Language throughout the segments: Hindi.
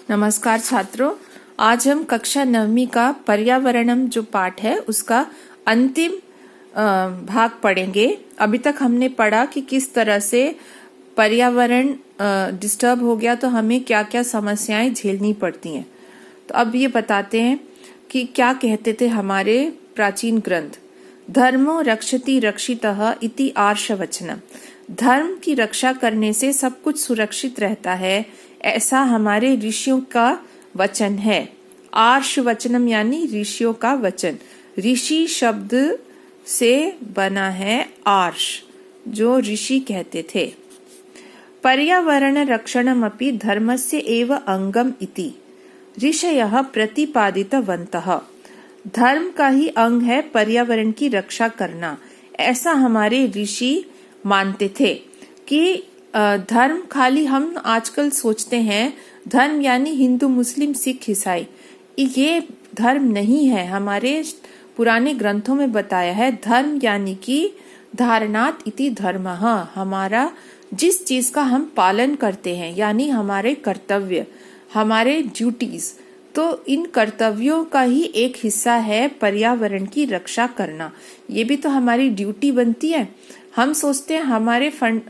नमस्कार छात्रों, आज हम कक्षा 9वीं का पर्यावरणम जो पाठ है उसका अंतिम भाग पढ़ेंगे। अभी तक हमने पढ़ा कि किस तरह से पर्यावरण डिस्टर्ब हो गया तो हमें क्या क्या समस्याएं झेलनी पड़ती हैं। तो अब ये बताते हैं कि क्या कहते थे हमारे प्राचीन ग्रंथ। धर्मो रक्षति रक्षितः इति आर्षवचनम। धर्म की रक्षा करने से सब कुछ सुरक्षित रहता है, ऐसा हमारे ऋषियों का वचन है। आर्ष वचनम यानी ऋषियों का वचन। ऋषि शब्द से बना है आर्ष, जो ऋषि कहते थे। पर्यावरण रक्षणमपि धर्मस्य एव अंगम इति ऋषयः प्रतिपादितवन्तः। धर्म का ही अंग है पर्यावरण की रक्षा करना, ऐसा हमारे ऋषि मानते थे। कि धर्म खाली हम आजकल सोचते हैं धर्म यानी हिंदू मुस्लिम सिख ईसाई, ये धर्म नहीं है। हमारे पुराने ग्रंथों में बताया है धर्म यानी कि धारणात इति धर्मः, हमारा जिस चीज का हम पालन करते हैं यानी हमारे कर्तव्य, हमारे ड्यूटीज। तो इन कर्तव्यों का ही एक हिस्सा है पर्यावरण की रक्षा करना। ये भी तो हमारी ड्यूटी बनती है। हम सोचते हैं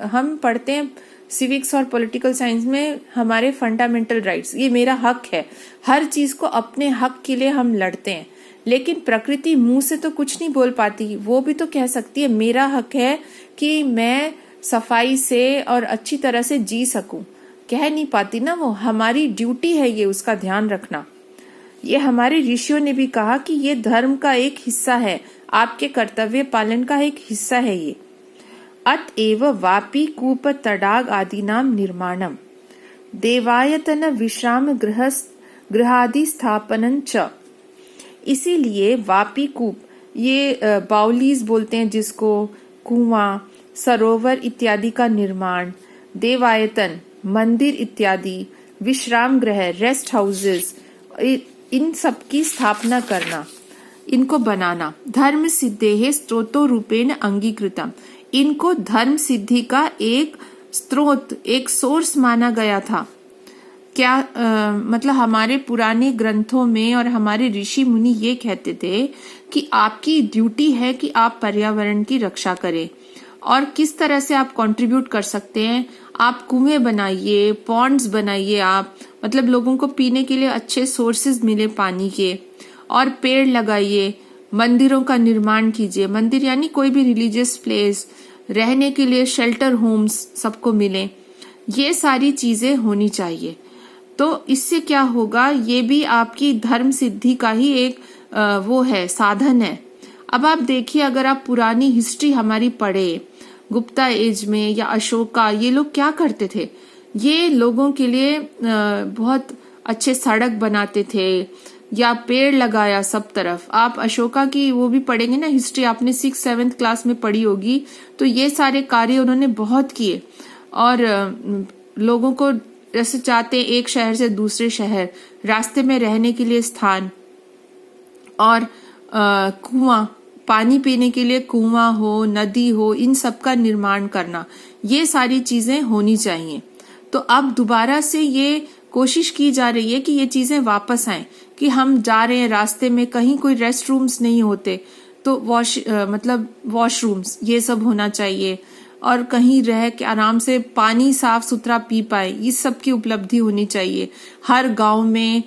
हम पढ़ते हैं सिविक्स और पॉलिटिकल साइंस में हमारे फंडामेंटल राइट्स, ये मेरा हक है। हर चीज को अपने हक के लिए हम लड़ते हैं, लेकिन प्रकृति मुंह से तो कुछ नहीं बोल पाती। वो भी तो कह सकती है मेरा हक है कि मैं सफाई से और अच्छी तरह से जी सकूं, कह नहीं पाती ना वो। हमारी ड्यूटी है ये, उसका ध्यान रखना। ये हमारे ऋषियों ने भी कहा कि ये धर्म का एक हिस्सा है, आपके कर्तव्य पालन का एक हिस्सा है ये। अतएव वापी कूप तडाग आदिनाम निर्माणम देवायतन विश्राम गृहादि स्थापनं च। इसीलिए वापी कूप, ये बाउलीज बोलते हैं जिसको, कुआं, सरोवर इत्यादि का निर्माण, देवायतन मंदिर इत्यादि, विश्राम गृह रेस्ट हाउसेस, इन सब की स्थापना करना, इनको बनाना। धर्म सिद्धेः स्त्रोतो रूपेण अंगीकृतम, इनको धर्म सिद्धि का एक स्रोत, एक सोर्स माना गया था। क्या मतलब हमारे पुराने ग्रंथों में और हमारे ऋषि मुनि ये कहते थे कि आपकी ड्यूटी है कि आप पर्यावरण की रक्षा करें। और किस तरह से आप कंट्रीब्यूट कर सकते हैं? आप कुएं बनाइए, पॉन्ड्स बनाइए, आप मतलब लोगों को पीने के लिए अच्छे सोर्सेज मिले पानी के, और पेड़ लगाइए, मंदिरों का निर्माण कीजिए। मंदिर यानी कोई भी रिलीजियस प्लेस, रहने के लिए शेल्टर होम्स सबको मिले, ये सारी चीजें होनी चाहिए। तो इससे क्या होगा, ये भी आपकी धर्म सिद्धि का ही एक वो है, साधन है। अब आप देखिए, अगर आप पुरानी हिस्ट्री हमारी पढ़े, गुप्ता एज में या अशोका, ये लोग क्या करते थे? ये लोगों के लिए बहुत अच्छे सड़क बनाते थे या पेड़ लगाया सब तरफ। आप अशोका की वो भी पढ़ेंगे ना हिस्ट्री, आपने 6th-7th क्लास में पढ़ी होगी। तो ये सारे कार्य उन्होंने बहुत किए, और लोगों को जैसे चाहते एक शहर से दूसरे शहर, रास्ते में रहने के लिए स्थान, और कुआं, पानी पीने के लिए कुआं हो, नदी हो, इन सब का निर्माण करना, ये सारी चीजें होनी चाहिए। तो अब दोबारा से ये कोशिश की जा रही है कि ये चीजें वापस आए। कि हम जा रहे हैं रास्ते में, कहीं कोई रेस्ट रूम्स नहीं होते तो वॉशरूम्स ये सब होना चाहिए, और कहीं रह के आराम से पानी साफ सुथरा पी पाए, इस सब की उपलब्धि होनी चाहिए। हर गांव में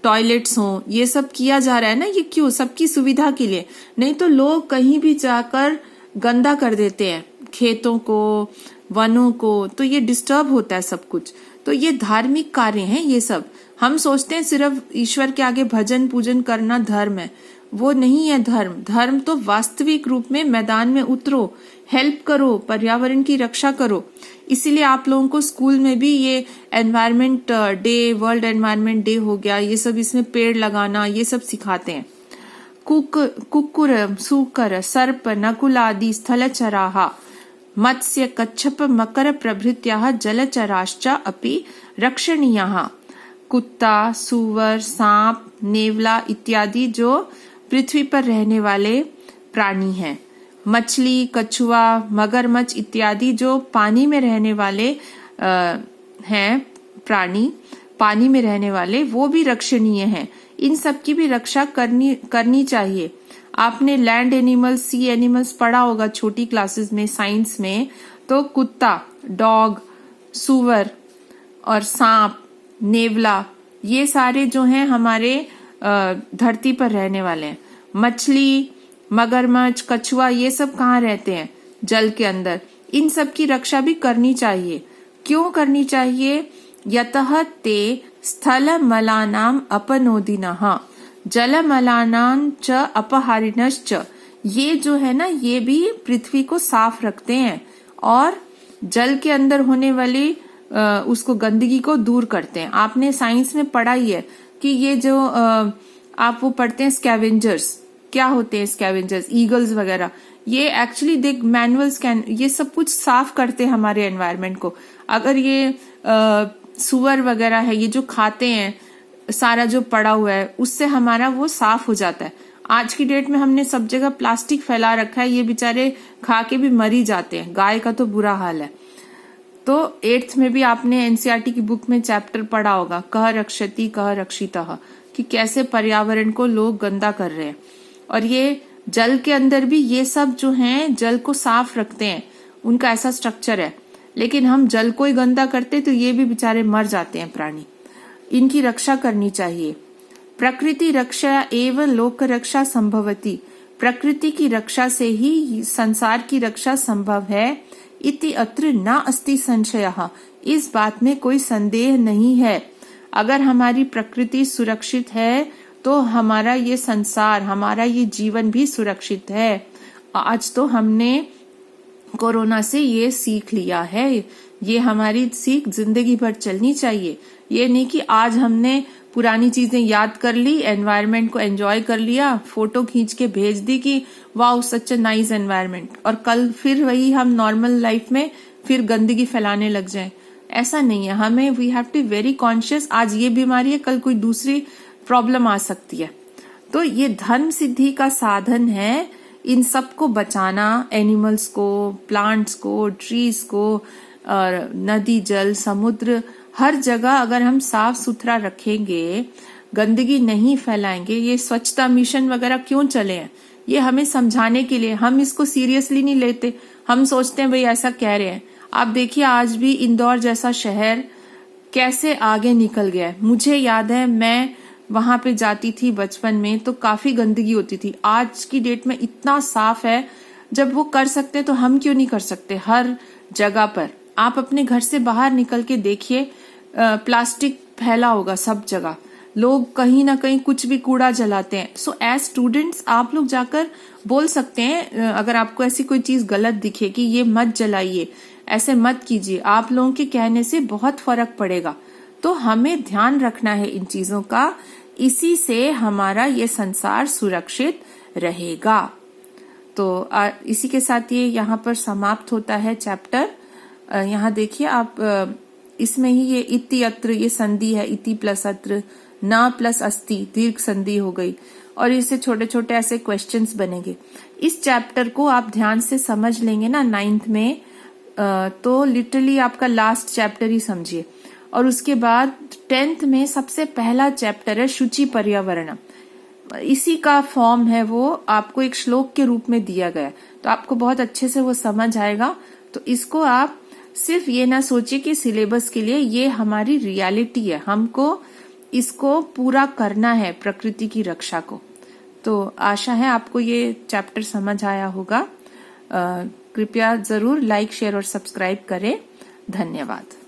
टॉयलेट्स हों, ये सब किया जा रहा है ना। ये क्यों? सबकी सुविधा के लिए। नहीं तो लोग कहीं भी जाकर गंदा कर देते हैं खेतों को, वनों को, तो ये डिस्टर्ब होता है सब कुछ। तो ये धार्मिक कार्य हैं ये सब। हम सोचते हैं सिर्फ ईश्वर के आगे भजन पूजन करना धर्म है, वो नहीं है धर्म। धर्म तो वास्तविक रूप में मैदान में उतरो, हेल्प करो, पर्यावरण की रक्षा करो। इसीलिए आप लोगों को स्कूल में भी ये environment day, world environment day हो गया, ये सब, इसमें पेड़ लगाना, ये सब सिखाते हैं। कुक्कुर, सूकर, सर्प, नकुल आदि स्थलचराः मत्स्य, कच्छप, मकर प्रभृत्याः जलचराश्च अपि रक्षणीयाः। कुत्ता, सूअर, सांप, नेवला इत्यादि जो पृथ्वी पर रहने वाले प्राणी हैं। मछली, कछुआ, मगरमच्छ इत्यादि जो पानी में रहने वाले हैं प्राणी, पानी में रहने वाले, वो भी रक्षणीय हैं। इन सब की भी रक्षा करनी चाहिए। आपने लैंड एनिमल्स, सी एनिमल्स पढ़ा होगा छोटी क्लासेस में, साइंस में। तो कुत्ता, डॉग, सूअर और सांप, नेवला, ये सारे जो हैं हमारे धरती पर रहने वाले हैं। मछली, मगरमच्छ, कछुआ, ये सब कहाँ रहते हैं? जल के अंदर। इन सब की रक्षा भी करनी चाहिए। क्यों करनी चाहिए? यतः ते स्थलमलानां अपनोदिनः जलमलानां च अपहारिणश्च। ये जो है ना, ये भी पृथ्वी को साफ रखते हैं और जल के अंदर होने वाली उसको गंदगी को दूर करते हैं। आपने साइंस में पढ़ा ही है कि ये जो आप वो पढ़ते हैं स्कैवेंजर्स, क्या होते हैं स्कैवेंजर्स? ईगल्स वगैरह। ये एक्चुअली देख मैनुअल ये सब कुछ साफ करते हैं हमारे एनवायरनमेंट को। अगर ये सुअर वगैरह है, ये जो खाते हैं सारा जो पड़ा हुआ है, उससे हमारा वो साफ हो जाता है। आज की डेट में हमने सब जगह प्लास्टिक फैला रखा है, ये बेचारे खा के भी मर ही जाते हैं। गाय का तो बुरा हाल है। तो 8th में भी आपने एनसीईआरटी की बुक में चैप्टर पढ़ा होगा, कह रक्षति कह रक्षितः, कि कैसे पर्यावरण को लोग गंदा कर रहे हैं। और ये जल के अंदर भी ये सब जो हैं जल को साफ रखते हैं, उनका ऐसा स्ट्रक्चर है। लेकिन हम जल को ही गंदा करते तो ये भी बेचारे मर जाते हैं प्राणी। इनकी रक्षा करनी चाहिए। प्रकृति रक्षा एवं लोक रक्षा संभवती। प्रकृति की रक्षा से ही संसार की रक्षा संभव है। इति अत्र न अस्ति संशयः। इस बात में कोई संदेह नहीं है। अगर हमारी प्रकृति सुरक्षित है तो हमारा ये संसार, हमारा ये जीवन भी सुरक्षित है। आज तो हमने कोरोना से ये सीख लिया है। ये हमारी सीख जिंदगी भर चलनी चाहिए। ये नहीं कि आज हमने पुरानी चीजें याद कर ली, एनवायरनमेंट को एंजॉय कर लिया, फोटो खींच के भेज दी कि wow such a nice environment, और कल फिर वही हम नॉर्मल लाइफ में फिर गंदगी फैलाने लग जाएं। ऐसा नहीं है। हमें we have to very conscious. आज ये बीमारी है, कल कोई दूसरी प्रॉब्लम आ सकती है। तो ये धर्म सिद्धि का साधन है इन सबको बचाना, एनिमल्स को, प्लांट्स को, ट्रीज को, और नदी, जल, समुद्र, हर जगह अगर हम साफ सुथरा रखेंगे, गंदगी नहीं फैलाएंगे। ये स्वच्छता मिशन वगैरह क्यों चले हैं? ये हमें समझाने के लिए। हम इसको सीरियसली नहीं लेते। हम सोचते हैं भाई ऐसा कह रहे हैं। आप देखिए आज भी इंदौर जैसा शहर कैसे आगे निकल गया है। मुझे याद है मैं वहां पे जाती थी बचपन में तो काफी गंदगी होती थी। आज की डेट में इतना साफ है। जब वो कर सकते तो हम क्यों नहीं कर सकते? हर जगह पर आप अपने घर से बाहर निकल के देखिए, प्लास्टिक फैला होगा सब जगह। लोग कहीं ना कहीं कुछ भी कूड़ा जलाते हैं। सो एज स्टूडेंट्स आप लोग जाकर बोल सकते हैं, अगर आपको ऐसी कोई चीज गलत दिखे कि ये मत जलाइए, ऐसे मत कीजिए, आप लोगों के कहने से बहुत फर्क पड़ेगा। तो हमें ध्यान रखना है इन चीजों का। इसी से हमारा ये संसार सुरक्षित रहेगा। तो इसी के साथ ये यहाँ पर समाप्त होता है चैप्टर। यहाँ देखिए आप, इसमें ही ये इति अत्र, ये संधि है, इति प्लस अत्र, न प्लस अस्ति, दीर्घ संधि हो गई। और इससे छोटे छोटे ऐसे क्वेश्चंस बनेंगे। इस चैप्टर को आप ध्यान से समझ लेंगे ना 9th में, तो लिटरली आपका लास्ट चैप्टर ही समझिए। और उसके बाद 10th में सबसे पहला चैप्टर है शुचि पर्यावरण। इसी का फॉर्म है, वो आपको एक श्लोक के रूप में दिया गया, तो आपको बहुत अच्छे से वो समझ आएगा। तो इसको आप सिर्फ ये ना सोचिए कि सिलेबस के लिए, ये हमारी रियलिटी है, हमको इसको पूरा करना है, प्रकृति की रक्षा को। तो आशा है आपको ये चैप्टर समझ आया होगा। कृपया जरूर लाइक, शेयर और सब्सक्राइब करें। धन्यवाद।